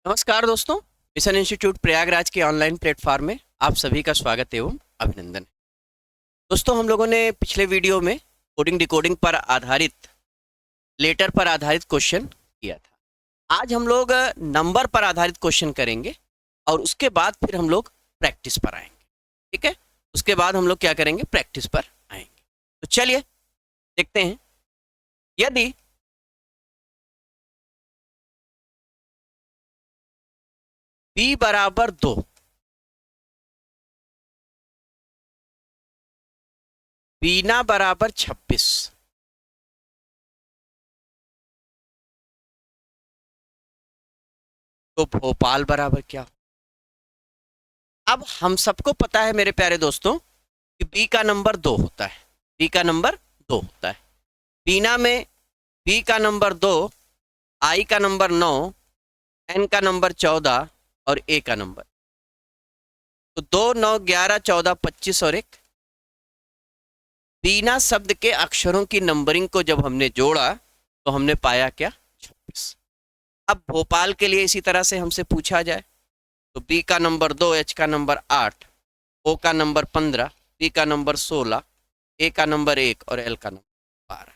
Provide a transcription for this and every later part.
नमस्कार दोस्तों। Mission institute Prayagraj के ऑनलाइन प्लेटफॉर्म में आप सभी का स्वागत एवं अभिनंदन है। दोस्तों, हम लोगों ने पिछले वीडियो में कोडिंग डिकोडिंग पर आधारित लेटर पर आधारित क्वेश्चन किया था। आज हम लोग नंबर पर आधारित क्वेश्चन करेंगे और उसके बाद फिर हम लोग प्रैक्टिस पर आएंगे। ठीक है, उसके बाद हम लोग क्या करेंगे, प्रैक्टिस पर आएंगे। तो चलिए देखते हैं। यदि b बराबर 2, बीना बराबर 26, तो भोपाल बराबर क्या? अब हम सबको पता है मेरे प्यारे दोस्तों कि b का नंबर 2 होता है। b का नंबर 2 होता है। बीना में b का नंबर 2, i का नंबर 9, n का नंबर 14 और a का नंबर, तो 2, 9, 11, 14, 25 और 1। बीना शब्द के अक्षरों की नंबरिंग को जब हमने जोड़ा तो हमने पाया क्या? 26। अब भोपाल के लिए इसी तरह से हमसे पूछा जाए तो b का नंबर 2, h का नंबर 8, o का नंबर 15, p का नंबर 16, a का नंबर 1 और l का नंबर 12।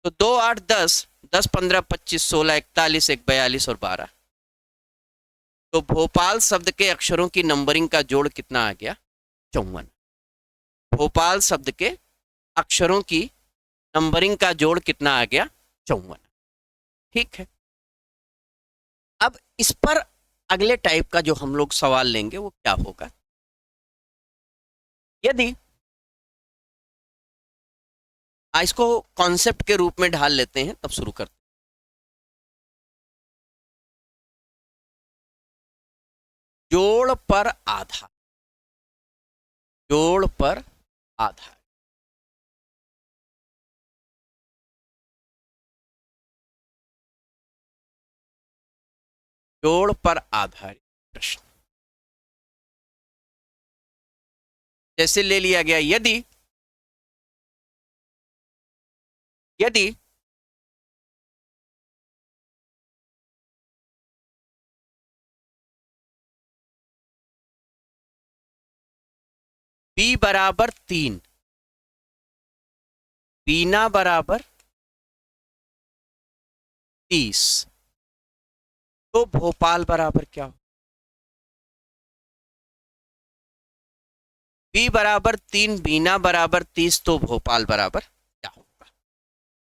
तो 2, 8, 10, 10, 15, 25, 16, 41, 1, 42 और 12। तो भोपाल शब्द के अक्षरों की नंबरिंग का जोड़ कितना आ गया? 54। भोपाल शब्द के अक्षरों की नंबरिंग का जोड़ कितना आ गया? 54। ठीक है, अब इस पर अगले टाइप का जो हम लोग सवाल लेंगे वो क्या होगा। यदि इसको कॉन्सेप्ट के रूप में ढाल लेते हैं तब शुरू करते हैं। जोड़ पर आधार, जोड़ पर आधार। जोड़ पर आधारित प्रश्न जैसे ले लिया गया, यदि यदि b बराबर 3, बीना बराबर 30, तो भोपाल बराबर क्या हो? b बराबर 3, बीना बराबर 30, तो भोपाल बराबर क्या होगा?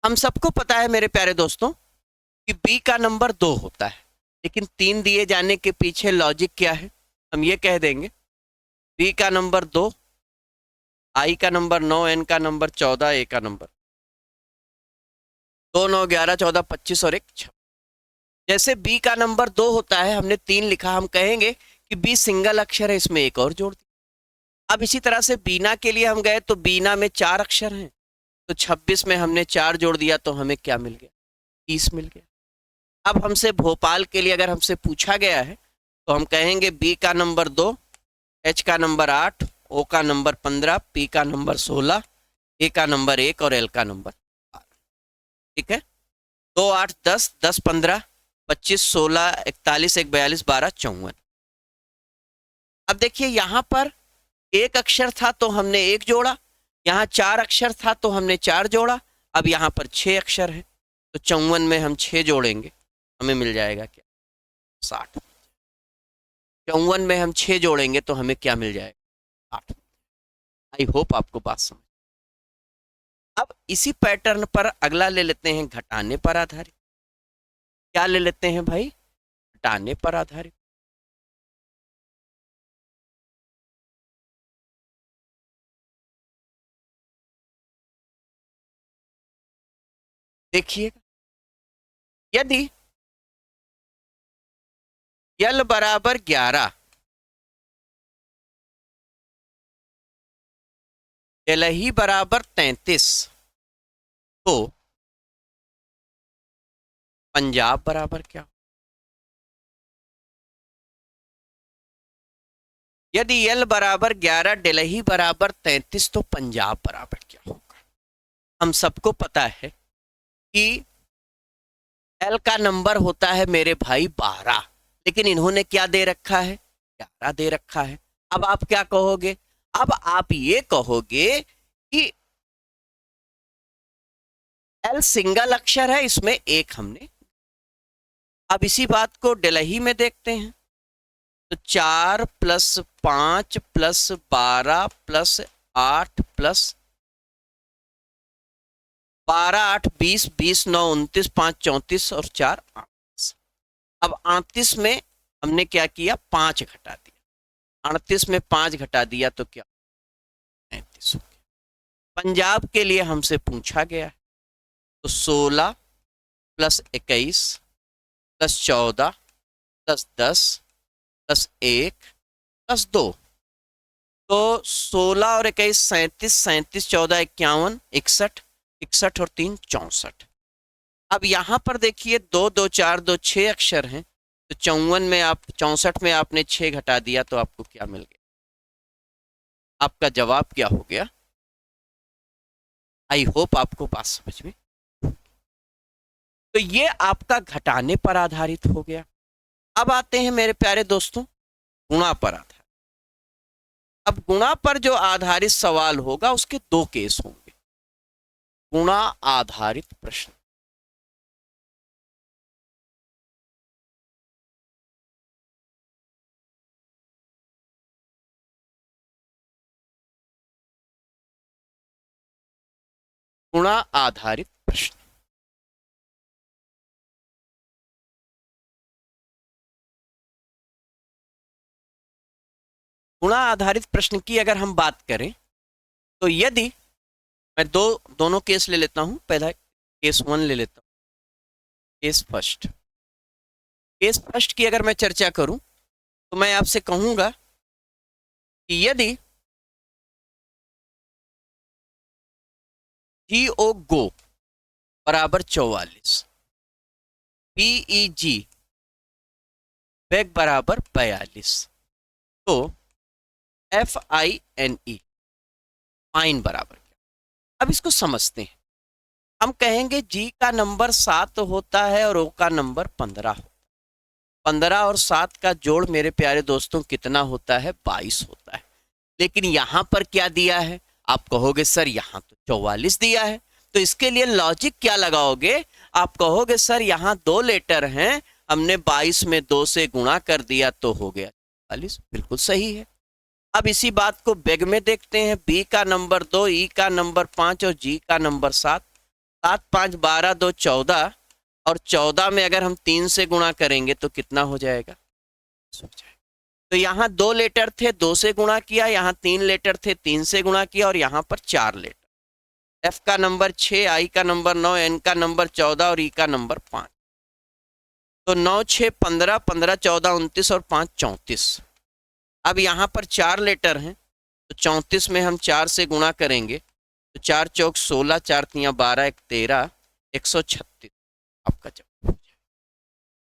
हम सबको पता है मेरे प्यारे दोस्तों कि b का नंबर 2 होता है, लेकिन 3 दिए जाने के पीछे लॉजिक क्या है? हम ये कह देंगे b का नंबर 2, i का नंबर 9, n का नंबर 14, a का नंबर 2, 9, 11, 14, 25 और 1, 6। जैसे b का नंबर 2 होता है, हमने 3 लिखा, हम कहेंगे कि b सिंगल अक्षर है, इसमें एक और जोड़ दिया। अब इसी तरह से बीना के लिए हम गए तो बीना में 4 अक्षर हैं, तो 26 में हमने 4 जोड़ दिया तो हमें क्या मिल गया? 30 मिल गया। अब हमसे भोपाल के लिए अगर हमसे पूछा गया है तो हम कहेंगे b का नंबर 2, h का नंबर 8, o का नंबर 15, p का नंबर 16, a का नंबर 1 और l का नंबर 12। ठीक है, 2, 8, 10, 10, 15, 25, 16, 41, 1, 42, 12, 54। अब देखिए, यहां पर एक अक्षर था तो हमने एक जोड़ा, यहाँ 4 अक्षर था तो हमने 4 जोड़ा, अब यहाँ पर 6 अक्षर है तो 54 में हम 6 जोड़ेंगे, हमें मिल जाएगा क्या? 60। 54 में हम 6 जोड़ेंगे तो हमें क्या मिल जाएगा? 8। आई होप आपको बात समझ। अब इसी पैटर्न पर अगला ले लेते हैं घटाने पर आधारित। क्या ले लेते हैं भाई? घटाने पर आधारित। देखिए, यदि यल बराबर 11, एलही बराबर 33, तो पंजाब बराबर क्या? यदि एल बराबर 11, डेलही बराबर 33, तो पंजाब बराबर क्या होगा? हम सबको पता है कि एल का नंबर होता है मेरे भाई 12, लेकिन इन्होंने क्या दे रखा है, 11 दे रखा है। अब आप क्या कहोगे, अब आप ये कहोगे कि एल सिंगल अक्षर है, इसमें एक हमने। अब इसी बात को डिलही में देखते हैं, तो 4 + 5 + 12 + 8 + 12 8 20 20 9 29 5 34 और 4 38। अब 38 में हमने क्या किया, 5 घटा दिया। 38 में 5 घटा दिया तो क्या, 35 हो गया। पंजाब के लिए हमसे पूछा गया है, तो 16 + 21 + 14 + 10 + 1 + 2, तो 16 और 21 37, 37 14 51 61, 61 और 3 64। अब यहां पर देखिए 2 2 4 2 6 अक्षर हैं, तो 54 में आप 64 में आपने 6 घटा दिया तो आपको क्या मिल गया, आपका जवाब क्या हो गया। आई होप आपको बात समझ में। तो ये आपका घटाने पर आधारित हो गया। अब आते हैं मेरे प्यारे दोस्तों गुणा पर आधारित। अब गुणा पर जो आधारित सवाल होगा उसके दो केस होंगे। गुणा आधारित प्रश्न, गुणा आधारित प्रश्न। गुणा आधारित प्रश्न की अगर हम बात करें तो यदि मैं दोनों केस ले लेता हूं, पहला केस 1 ले लेता हूं, केस फर्स्ट। केस फर्स्ट की अगर मैं चर्चा करूं तो मैं आपसे कहूंगा कि यदि GO गो बराबर 44, PEG बैग बराबर 42, तो FINE फाइन बराबर क्या। अब इसको समझते हैं। हम कहेंगे जी का नंबर 7 होता है और ओ का नंबर 15 होता है। 15 और 7 का जोड़ मेरे प्यारे दोस्तों कितना होता है, 22 होता है। लेकिन यहां पर क्या दिया है, आप कहोगे सर यहां तो 44 दिया है, तो इसके लिए लॉजिक क्या लगाओगे, आप कहोगे सर यहां 2 लेटर हैं, हमने 22 में 2 से गुणा कर दिया तो हो गया 44। बिल्कुल सही है। अब इसी बात को बेग में देखते हैं। बी का नंबर 2, ई का नंबर 5 और जी का नंबर 7। 7 5 12 2 14, और 14 में अगर हम 3 से गुणा करेंगे तो कितना हो जाएगा, तो यहाँ 2 लेटर थे, 2 से गुणा किया, यहाँ 3 लेटर थे, 3 से गुणा किया, और यहाँ पर 4 लेटर। एफ का नंबर 6, आई का नंबर 9, एन का नंबर 14 और ई का नंबर 5। तो 9 6 15, 15 14 29 और 5 34। अब यहाँ पर 4 लेटर हैं, तो 34 में हम 4 से गुणा करेंगे तो 4 चौक 16, 4 तियां 12, 1 13, 136 आपका जवाब।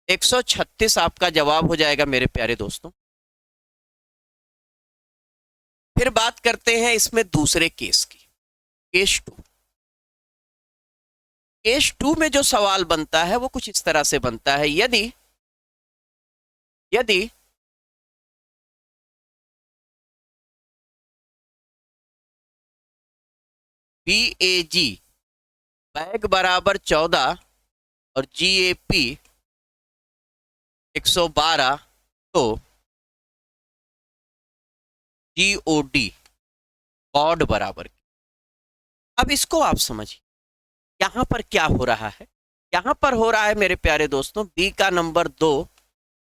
136 आपका जवाब हो जाएगा मेरे प्यारे दोस्तों। फिर बात करते हैं इसमें दूसरे केस की, केस 2। केस 2 में जो सवाल बनता है वो कुछ इस तरह से बनता है। यदि यदि BAG बैग बराबर 14 और GAP 112, तो GOD गॉड बराबर। अब इसको आप समझिए, यहां पर क्या हो रहा है। यहां पर हो रहा है मेरे प्यारे दोस्तों, बी का नंबर 2,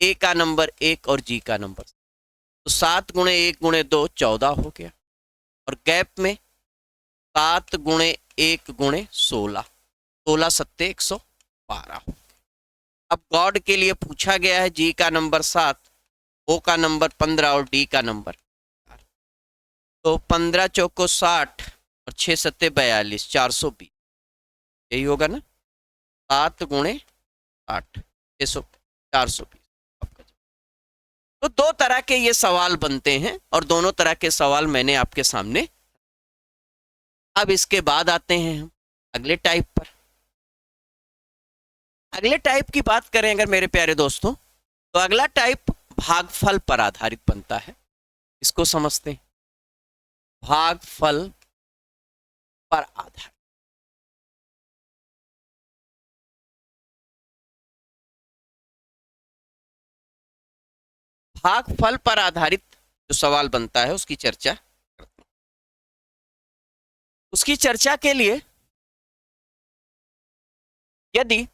ए का नंबर 1 और जी का नंबर, तो 7 गुणे 1 गुणे 2 14 हो गया, और गैप में 7 गुणे 1 गुणे 16, 16 सत्ते 112 हो। अब गॉड के लिए पूछा गया है, जी का नंबर 7, ओ का नंबर 15 और डी का नंबर, तो 15 चौको 60 और 6 सत्ते 42, 420, यही होगा ना। 7 गुणे 8 420 आपका। तो 2 तरह के ये सवाल बनते हैं और दोनों तरह के सवाल मैंने आपके सामने। अब इसके बाद आते हैं हम अगले टाइप पर। अगले टाइप की बात करें अगर मेरे प्यारे दोस्तों, तो अगला टाइप भागफल पर आधारित बनता है, इसको समझते हैं। भागफल पर आधारित। भागफल पर आधारित जो सवाल बनता है उसकी चर्चा करते हैं। उसकी चर्चा के लिए यदि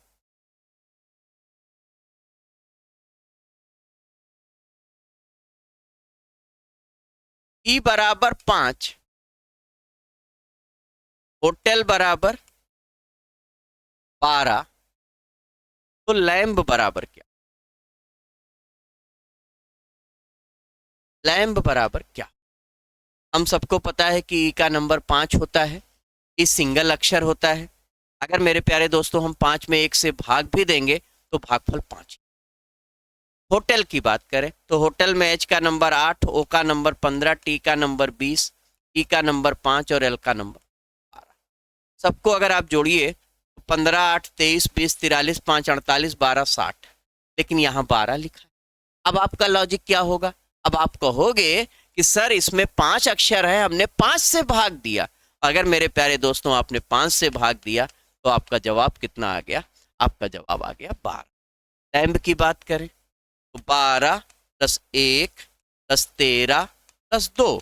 ई बराबर 5, होटल बराबर 12, तो लैम्ब बराबर क्या? लैम्ब बराबर क्या? हम सबको पता है कि ई का नंबर 5 होता है, ई सिंगल अक्षर होता है। अगर मेरे प्यारे दोस्तों हम 5 में 1 से भाग भी देंगे तो भागफल 5। होटल की बात करें तो होटल में एच का नंबर 8, ओ का नंबर 15, टी का नंबर 20, ई का नंबर 5 और एल का नंबर 12। सबको अगर आप जोड़िए तो 15, 8, 23, 20, 43, 5, 48, 12, 60, लेकिन यहाँ 12 लिखा है। अब आपका लॉजिक क्या होगा? अब आप कहोगे कि सर इसमें 5 अक्षर है, हमने 5 से भाग दिया। अगर मेरे प्यारे दोस्तों आपने 5 से भाग दिया तो आपका जवाब कितना आ गया? आपका जवाब आ गया 12। लैम्ब की बात करें तो 12 + 1 + 13 + 2,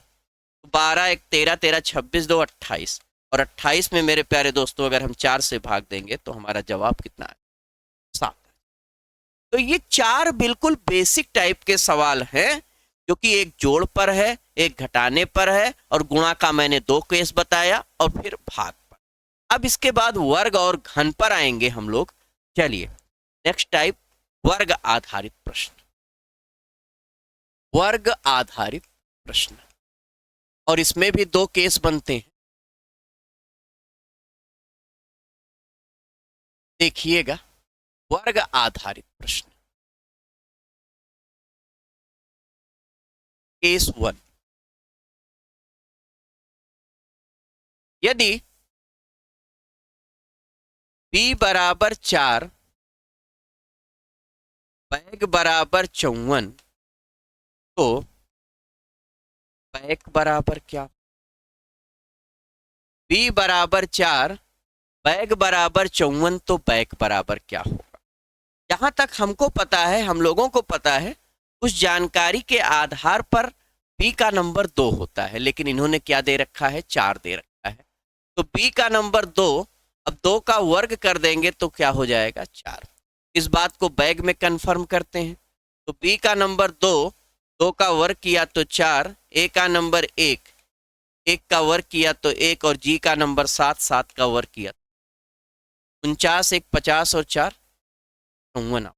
12 1 13, 13 26, 2 28, और 28 में मेरे प्यारे दोस्तों अगर हम 4 से भाग देंगे तो हमारा जवाब कितना है? 7। तो ये 4 बिल्कुल बेसिक टाइप के सवाल हैं जो कि एक जोड़ पर है, एक घटाने पर है, और गुणा का मैंने 2 केस बताया, और फिर भाग पर। अब इसके बाद वर्ग और घन पर आएंगे हम लोग। चलिए नेक्स्ट टाइप, वर्ग आधारित प्रश्न। वर्ग आधारित प्रश्न, और इसमें भी 2 केस बनते हैं। देखिएगा, वर्ग आधारित प्रश्न। केस 1, यदि b बराबर 4, बैग बराबर 54, तो बैग बराबर क्या? b बराबर 4, बैग बराबर 54, तो बैग बराबर क्या होगा? जहां तक हमको पता है, हम लोगों को पता है, उस जानकारी के आधार पर b का नंबर 2 होता है, लेकिन इन्होंने क्या दे रखा है? 4 दे रखा है। तो b का नंबर 2, अब 2 का वर्ग कर देंगे तो क्या हो जाएगा? 4। इस बात को बैग में कंफर्म करते हैं। तो b का नंबर 2, 2 का वर्ग किया तो 4, a का नंबर 1, 1 का वर्ग किया तो 1, और g का नंबर 7, 7 का वर्ग किया 49, 1 50 और 4 54।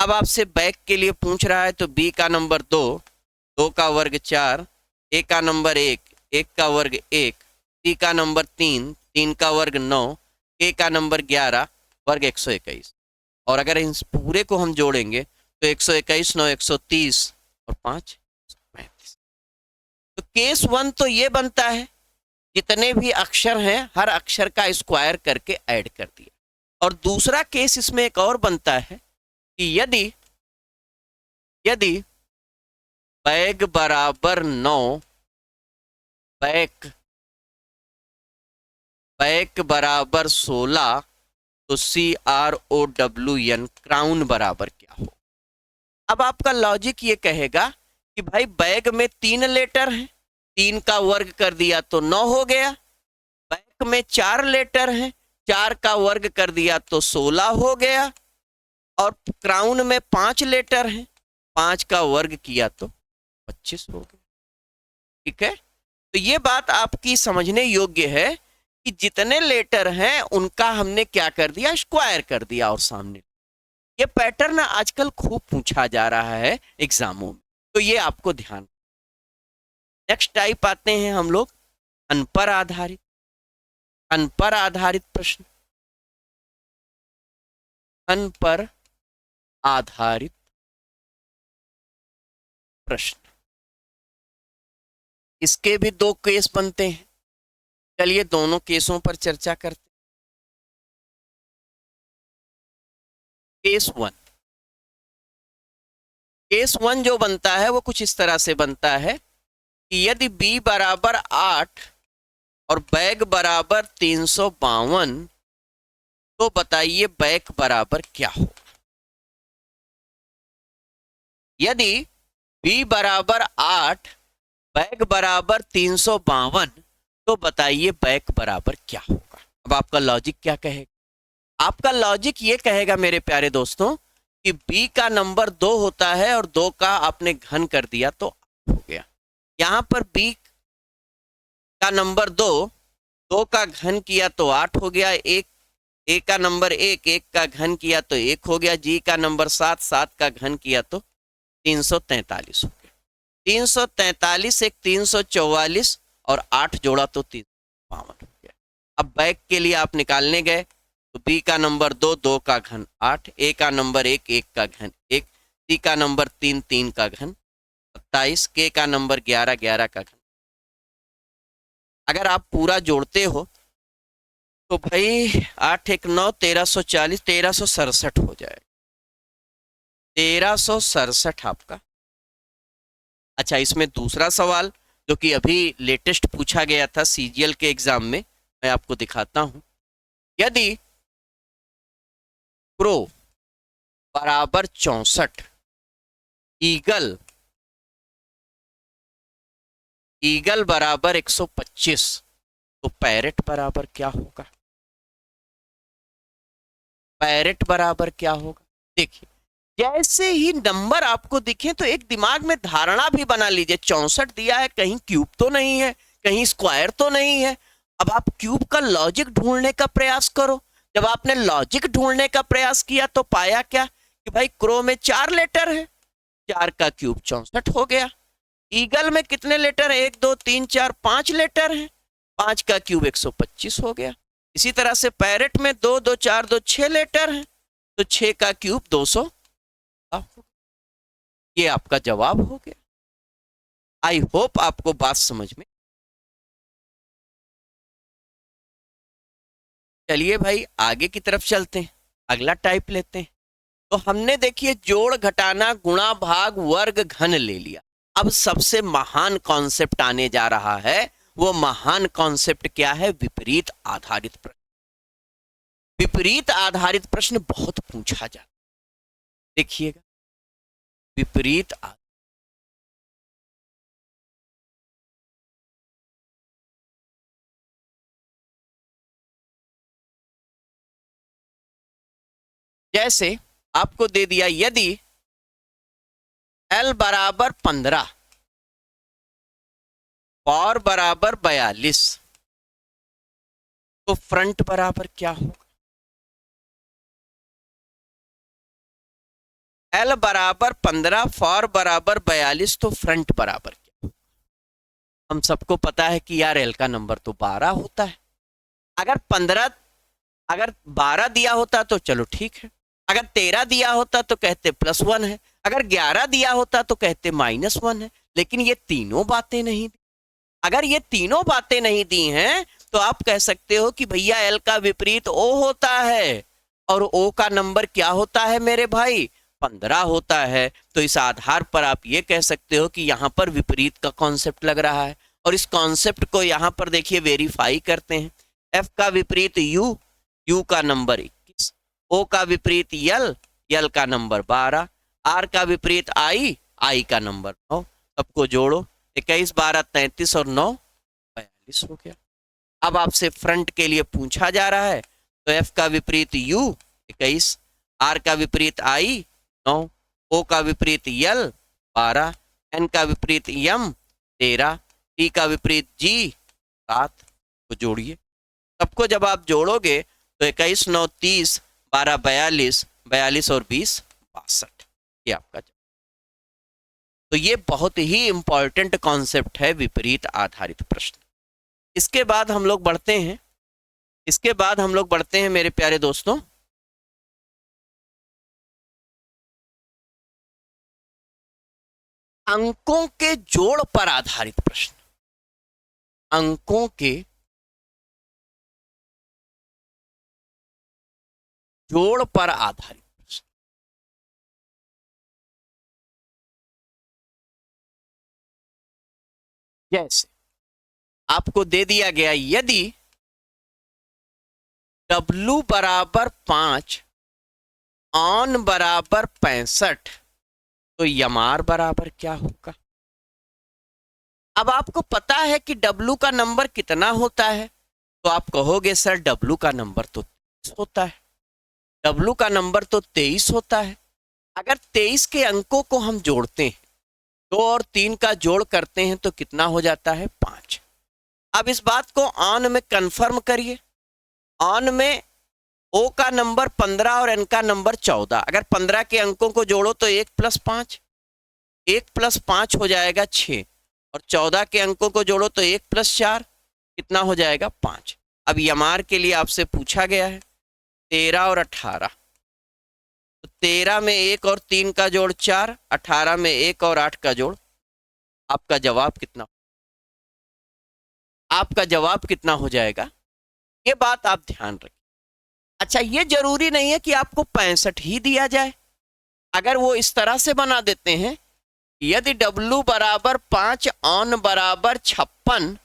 अब आपसे बैग के लिए पूछ रहा है तो b का नंबर 2, 2 का वर्ग 4, a का नंबर 1, 1 का वर्ग 1, c का नंबर 3, 3 का वर्ग 9, k का नंबर 11, वर्ग 121। और अगर इन पूरे को हम जोड़ेंगे तो 121, 9 130 और 5 35। तो केस 1 तो ये बनता है, जितने भी अक्षर हैं हर अक्षर का स्क्वायर करके ऐड कर दिया। और दूसरा केस इसमें एक और बनता है कि यदि यदि बैग बराबर 9, बैक बैक बराबर 16, तो CROWN, क्राउन बराबर क्या हो? अब आपका लॉजिक ये कहेगा कि भाई बैग में 3 लेटर हैं, 3 का वर्ग कर दिया तो 9 हो गया। बैग में 4 लेटर हैं, 4 का वर्ग कर दिया तो 16 हो गया। और क्राउन में 5 लेटर हैं, 5 का वर्ग किया तो 25 हो गया। ठीक है, तो ये बात आपकी समझने योग्य है कि जितने लेटर हैं उनका हमने क्या कर दिया? स्क्वायर कर दिया। और सामने ये पैटर्न आजकल खूब पूछा जा रहा है एग्जामों में, तो ये आपको ध्यान। नेक्स्ट टाइप आते हैं हम लोग अनपर आधारित। अनपर आधारित प्रश्न। अनपर आधारित प्रश्न, इसके भी 2 केस बनते हैं। चलिए दोनों केसों पर चर्चा करते हैं। केस 1, केस 1 जो बनता है वो कुछ इस तरह से बनता है कि यदि b बराबर 8 और बैक बराबर 352, तो बताइए बैक बराबर क्या हो। यदि b बराबर 8, बैक बराबर 352, तो बताइए बैक बराबर क्या होगा। अब आपका लॉजिक क्या कहेगा? आपका लॉजिक ये कहेगा मेरे प्यारे दोस्तों कि b का नंबर 2 होता है और 2 का आपने घन कर दिया तो 8 हो गया। यहां पर b का नंबर 2, 2 का घन किया तो 8 हो गया। एक ए का नंबर 1, 1 का घन किया तो 1 हो गया। जी का नंबर 7, 7 का घन किया तो 343 हो गया। 343 एक 344 और 8 जोड़ा तो 352 हो गया। अब बैक के लिए आप निकालने गए तो बी का नंबर 2, 2 का घन 8, ए का नंबर 1, 1 का घन 1, सी का नंबर 3, 3 का घन 27, के का नंबर 11, 11 का घन। अगर आप पूरा जोड़ते हो तो भाई 8 एक 9, 1340, 1367 हो जाएगा। 1367 आपका। अच्छा, इसमें दूसरा सवाल जो कि अभी लेटेस्ट पूछा गया था सीजीएल के एग्जाम में, मैं आपको दिखाता हूं। यदि क्रो बराबर 64, ईगल ईगल बराबर 125, तो पैरेट बराबर क्या होगा? पैरेट बराबर क्या होगा? देखिए, जैसे ही नंबर आपको दिखे तो एक दिमाग में धारणा भी बना लीजिए। 64 दिया है, कहीं क्यूब तो नहीं है, कहीं स्क्वायर तो नहीं है। अब आप क्यूब का लॉजिक ढूंढने का प्रयास करो। जब आपने लॉजिक ढूंढने का प्रयास किया तो पाया क्या कि भाई क्रो में 4 लेटर है, 4 का क्यूब 64 हो गया। ईगल में कितने लेटर है? 1 2 3 4 5 लेटर है, 5 का क्यूब 125 हो गया। इसी तरह से पैरेट में 2 2 4 2 6 लेटर है, तो 6 का क्यूब 200। ये आपका जवाब हो गया। आई होप आपको बात समझ में। चलिए भाई आगे की तरफ चलते हैं, अगला टाइप लेते हैं। तो हमने देखिए जोड़ घटाना गुणा भाग वर्ग घन ले लिया। अब सबसे महान कॉन्सेप्ट आने जा रहा है। वो महान कॉन्सेप्ट क्या है? विपरीत आधारित प्रश्न। विपरीत आधारित प्रश्न बहुत पूछा जाता, देखिएगा। विपरीत जैसे आपको दे दिया, यदि L बराबर 15 और बराबर 42, तो फ्रंट बराबर क्या होगा? L बराबर 15, फॉर बराबर 42, तो फ्रंट बराबर क्या होगा? हम सबको पता है कि यार L का नंबर तो 12 होता है। अगर 15, अगर 12 दिया होता तो चलो ठीक है, अगर 13 दिया होता तो कहते +1 है, अगर 11 दिया होता तो कहते -1 है। लेकिन ये तीनों बातें नहीं दी। अगर ये तीनों बातें नहीं दी हैं तो आप कह सकते हो कि भैया एल का विपरीत ओ होता है और ओ का नंबर क्या होता है मेरे भाई? 15 होता है। तो इस आधार पर आप ये कह सकते हो कि यहां पर विपरीत का कॉन्सेप्ट लग रहा है। और इस कॉन्सेप्ट को यहां पर देखिए वेरीफाई करते हैं। एफ का विपरीत यू, यू का नंबर 21, ओ का विपरीत यल, यल का नंबर 12, आर का विपरीत आई, आई का नंबर 9। सबको जोड़ो, 21 12 33 और 9 42 हो गया। अब आपसे फ्रंट के लिए पूछा जा रहा है, तो एफ का विपरीत यू 21, आर का विपरीत आई 9, ओ का विपरीत यल 12, एन का विपरीत यम 13, टी का विपरीत जी 7 को जोड़िए। सबको जब आप जोड़ोगे तो 21 9 30, 12 42, 42 और 20 62। ये आपका। तो ये बहुत ही इंपॉर्टेंट कॉन्सेप्ट है विपरीत आधारित प्रश्न। इसके बाद हम लोग बढ़ते हैं, इसके बाद हम लोग बढ़ते हैं मेरे प्यारे दोस्तों अंकों के जोड़ पर आधारित प्रश्न। अंकों के जोड़ पर आधारित प्रश्न। जैसे आपको दे दिया गया यदि W बराबर 5, ऑन बराबर 65, तो यमार बराबर क्या होगा। अब आपको पता है कि W का नंबर कितना होता है, तो आप कहोगे सर W का नंबर तो 23 होता है, W का नंबर तो 23 होता है। अगर 23 के अंकों को हम जोड़ते हैं, 2 और 3 का जोड़ करते हैं, तो कितना हो जाता है 5। अब इस बात को ऑन में कंफर्म करिए। ऑन में O का नंबर 15 और N का नंबर 14। अगर 15 के अंकों को जोड़ो तो 1 + 5, 1 + 5 हो जाएगा 6, और 14 के अंकों को जोड़ो तो 1 + 4 कितना हो जाएगा 5। अब यमार के लिए आपसे पूछा गया है 13 और 18, तो 13 में 1 और 3 का जोड़ 4, 18 में 1 और 8 का जोड़, आपका जवाब कितना, आपका जवाब कितना हो जाएगा, ये बात आप ध्यान रखें। अच्छा, ये जरूरी नहीं है कि आपको 65 ही दिया जाए। अगर वो इस तरह से बना देते हैं, यदि W बराबर 5, ऑन बराबर 56,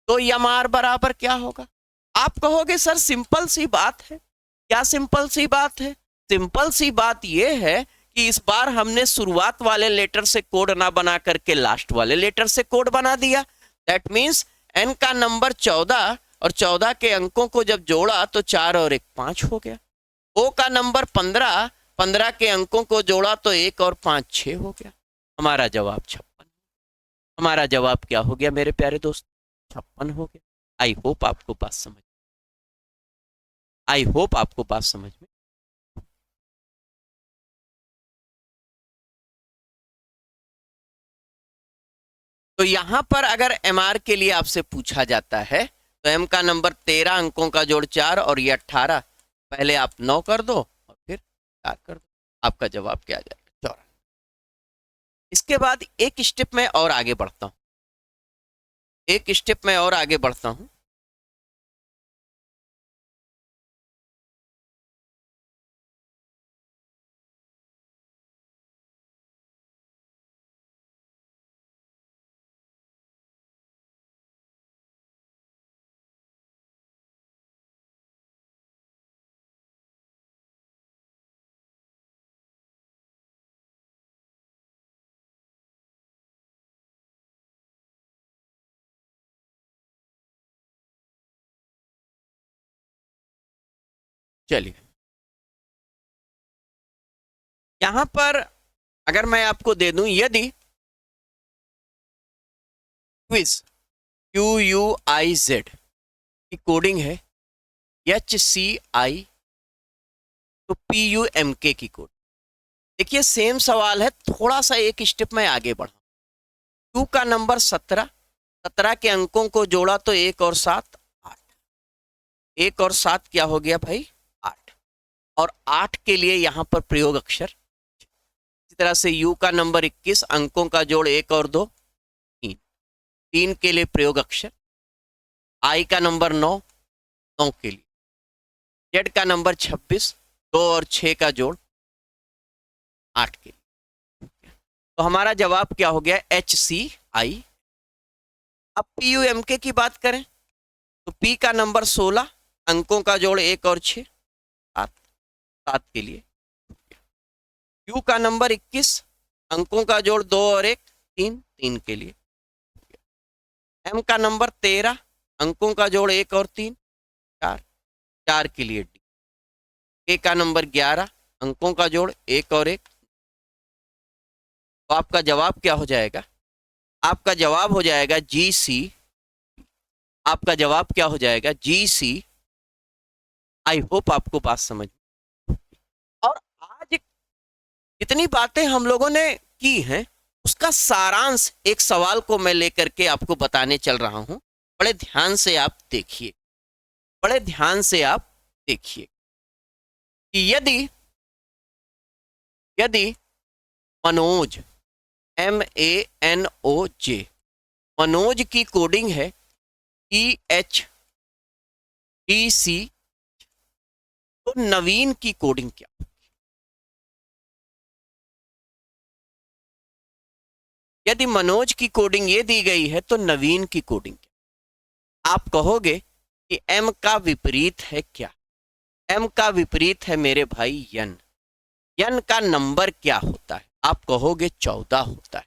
तो यमार बराबर क्या होगा। आप कहोगे सर सिंपल सी बात है। क्या सिंपल सी बात है? सिंपल सी बात यह है कि इस बार हमने शुरुआत वाले लेटर से कोड ना बना करके लास्ट वाले लेटर से कोड बना दिया। दैट मीन्स N का नंबर 14 और 14 के अंकों को जब जोड़ा तो 4 और 1 5 हो गया। O का नंबर 15, 15 के अंकों को जोड़ा तो 1 और 5 6 हो गया। हमारा जवाब 56। हमारा जवाब क्या हो गया मेरे प्यारे दोस्त, 56 हो गया। आई होप आपको बात समझ, आई होप आपको बात समझ में। तो यहां पर अगर MR के लिए आपसे पूछा जाता है तो M का नंबर 13, अंकों का जोड़ 4 और ये 18, पहले आप 9 कर दो और फिर 4 कर दो, आपका जवाब क्या आ जाएगा 54। इसके बाद एक स्टेप में और आगे बढ़ता हूं, एक स्टेप में और आगे बढ़ता हूं। चलिए, यहां पर अगर मैं आपको दे दूं यदि क्विज QUIZ की कोडिंग है HCI तो PUMK की कोड। देखिए सेम सवाल है, थोड़ा सा एक स्टेप में आगे बढ़ा। Q का नंबर 17, 17 के अंकों को जोड़ा तो 1 और 7 8, 1 और 7 क्या हो गया भाई 8, और 8 के लिए यहां पर प्रयोग अक्षर। इसी तरह से U का नंबर 21, अंकों का जोड़ 1 और 2 3, 3 के लिए प्रयोग अक्षर। I का नंबर 9, 9 के लिए। Z का नंबर 26, 2 और 6 का जोड़ 8 के लिए। तो हमारा जवाब क्या हो गया HCI। अब PUMK की बात करें तो P का नंबर 16, अंकों का जोड़ 1 और 6 7, 7 के लिए। Q का नंबर 21, अंकों का जोड़ 2 और 1 3, 3 के लिए। M का नंबर 13, अंकों का जोड़ 1 और 3 4, 4 के लिए। K का नंबर 11, अंकों का जोड़ 1 और 1। तो आपका जवाब क्या हो जाएगा, आपका जवाब हो जाएगा GC। आपका जवाब क्या हो जाएगा GC। आई होप आपको बात समझ। और आज जितनी बातें हम लोगों ने की हैं उसका सारांश एक सवाल को मैं लेकर के आपको बताने चल रहा हूं। बड़े ध्यान से आप देखिए, बड़े ध्यान से आप देखिए कि यदि यदि मनोज MANOJ, मनोज की कोडिंग है EHDC, तो नवीन की कोडिंग क्या। यदि मनोज की कोडिंग ये दी गई है तो नवीन की कोडिंग क्या? आप कहोगे कि एम का विपरीत है क्या? एम का विपरीत है मेरे भाई यन। यन का नंबर क्या होता है? आप कहोगे 14 होता है।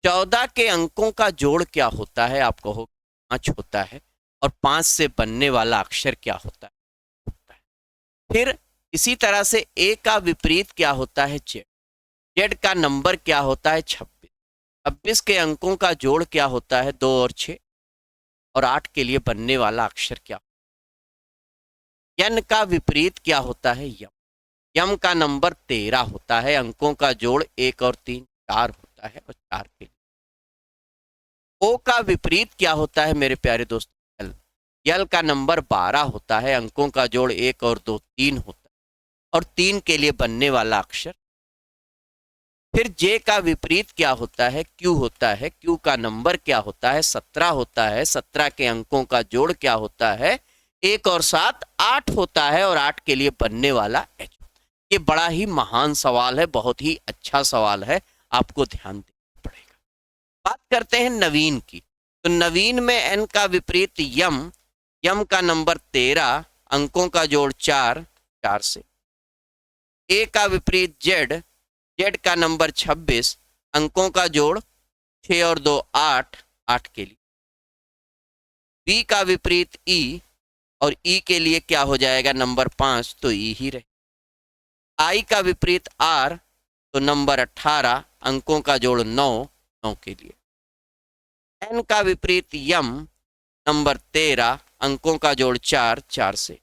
14 के अंकों का जोड़ क्या होता है? आप कहोगे 5 होता है। और 5 से बनने वाला अक्षर क्या होता है? फिर इसी तरह से ए का विपरीत क्या होता है? जेड। जेड का नंबर क्या होता है? 26। 26 के अंकों का जोड़ क्या होता है? 2 और 6 और 8 के लिए बनने वाला अक्षर क्या? यन का विपरीत क्या होता है? यम। यम का नंबर 13 होता है। अंकों का जोड़ 1 और 3 4 होता है और 4 के लिए। ओ का विपरीत क्या होता है मेरे प्यारे दोस्तों? यल। यल का नंबर 12 होता है। अंकों का जोड़ 1 और 2 3 होता है और 3 के लिए बनने वाला अक्षर। फिर जे का विपरीत क्या होता है? क्यू होता है। क्यू का नंबर क्या होता है? 17 होता है। 17 के अंकों का जोड़ क्या होता है? 1 और 7 8 होता है और 8 के लिए बनने वाला एच। ये बड़ा ही महान सवाल है, बहुत ही अच्छा सवाल है, आपको ध्यान देना पड़ेगा। बात करते हैं नवीन की। तो नवीन में एन का विपरीत यम। यम का नंबर 13, अंकों का जोड़ 4 4 से। ए का विपरीत जेड। जेड का नंबर 26, अंकों का जोड़ 6 और 2 8 8 के लिए। बी का विपरीत ई और ई के लिए क्या हो जाएगा? नंबर 5, तो ई ही रहे। आई का विपरीत आर तो नंबर 18, अंकों का जोड़ 9 9 के लिए। एन का विपरीत यम, नंबर 13, अंकों का जोड़ 4 4 से।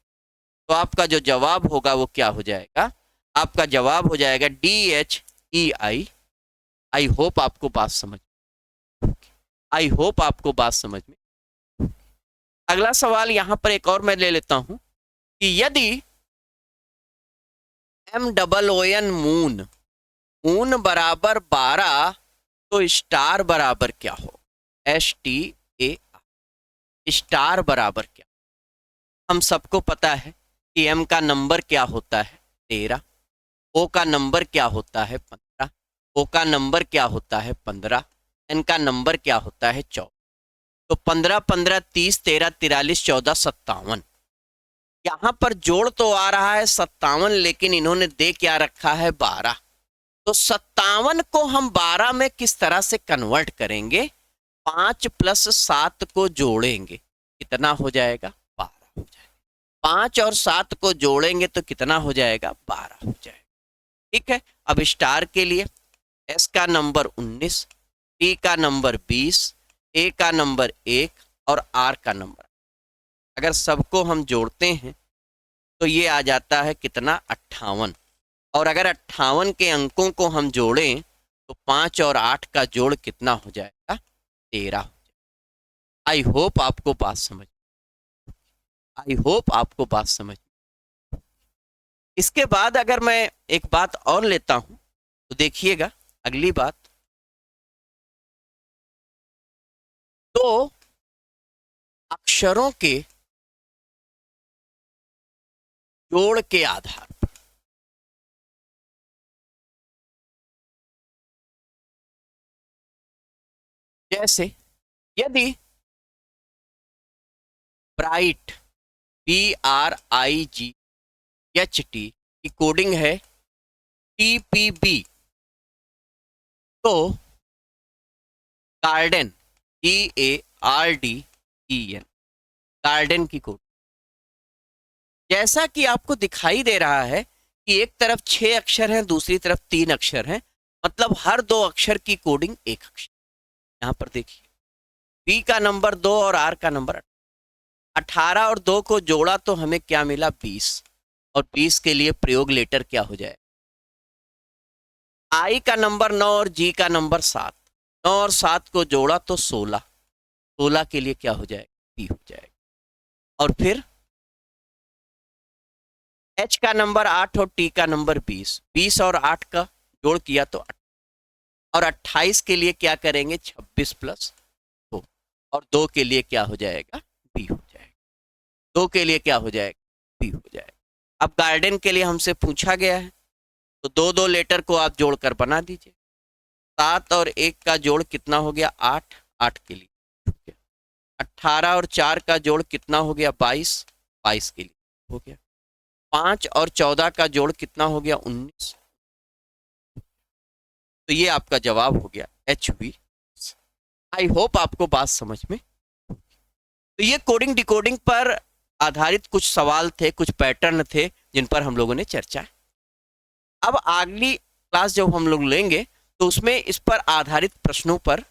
तो आपका जो जवाब होगा वो क्या हो जाएगा? आपका जवाब हो जाएगा DHEI। आई होप आपको बात समझ आई होप आपको बात समझ में। अगला सवाल यहां पर एक और मैं ले लेता हूं कि यदि MOON मून मून बराबर 12 तो स्टार बराबर क्या हो? STAR स्टार बराबर क्या? हम सबको पता है कि एम का नंबर क्या होता है? 13। ओ का नंबर क्या होता है? 15। ओ का नंबर क्या होता है? 15। एन का नंबर क्या होता है? 14। तो 15 15 30 13 43 14 57। यहां पर जोड़ तो आ रहा है 57, लेकिन इन्होंने दे क्या रखा है? 12। तो 57 को हम 12 में किस तरह से कन्वर्ट करेंगे? 5 प्लस 7 को जोड़ेंगे, कितना हो जाएगा? 12 हो जाएगा। 5 और 7 को जोड़ेंगे तो कितना हो जाएगा? 12 हो जाएगा। ठीक है। अब स्टार के लिए एस का नंबर 19, टी का नंबर 20, ए का नंबर 1 और आर का नंबर। अगर सबको हम जोड़ते हैं तो ये आ जाता है कितना? 58। और अगर 58 के अंकों को हम जोड़ें तो 5 और 8 का जोड़ कितना हो जाएगा? 13। आई होप आपको बात समझ आई होप आपको बात समझ। इसके बाद अगर मैं एक बात और लेता हूं तो देखिएगा अगली बात। तो अक्षरों के जोड़ के आधार पर, जैसे यदि ब्राइट BRIGHT की कोडिंग है TPB, तो गार्डन GARDEN गार्डन की कोडिंग, जैसा कि आपको दिखाई दे रहा है कि एक तरफ 6 अक्षर हैं, दूसरी तरफ 3 अक्षर हैं, मतलब हर 2 अक्षर की कोडिंग एक अक्षर। यहां पर देखिए बी का नंबर 2 और आर का नंबर 18 और 2 को जोड़ा तो हमें क्या मिला? 20। और 20 के लिए प्रयोग लेटर क्या हो जाए? आई का नंबर 9 और जी का नंबर 7। 9 और 7 को जोड़ा तो 16। 16 के लिए क्या हो जाएगा? बी हो जाएगा। और फिर एच का नंबर 8 और टी का नंबर 20। 20 और 8 का जोड़ किया तो 8। और 28 के लिए क्या करेंगे? 26 प्लस 2। और 2 के लिए क्या हो जाएगा? बी हो जाएगा। 2 के लिए क्या हो जाएगा? बी हो जाएगा। अब गार्डन के लिए हमसे पूछा गया है तो 2 2 लेटर को आप जोड़कर बना दीजिए। 7 और 1 का जोड़ कितना हो गया 8, 8 के लिए। 18 और 4 का जोड़ कितना हो गया 22, 22 के लिए हो गया। 5 और 14 का जोड़ कितना हो गया 19। तो ये आपका जवाब हो गया HV। आई होप आपको बात समझ में। तो ये कोडिंग डिकोडिंग पर आधारित कुछ सवाल थे, कुछ पैटर्न थे जिन पर हम लोगों ने चर्चा। अब अगली क्लास जब हम लोग लेंगे तो उसमें इस पर आधारित प्रश्नों पर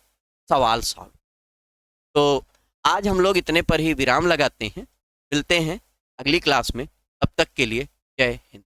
सवाल सॉल्व। तो आज हम लोग इतने पर ही विराम लगाते हैं, मिलते हैं अगली क्लास में। तब तक के लिए जय हिंद।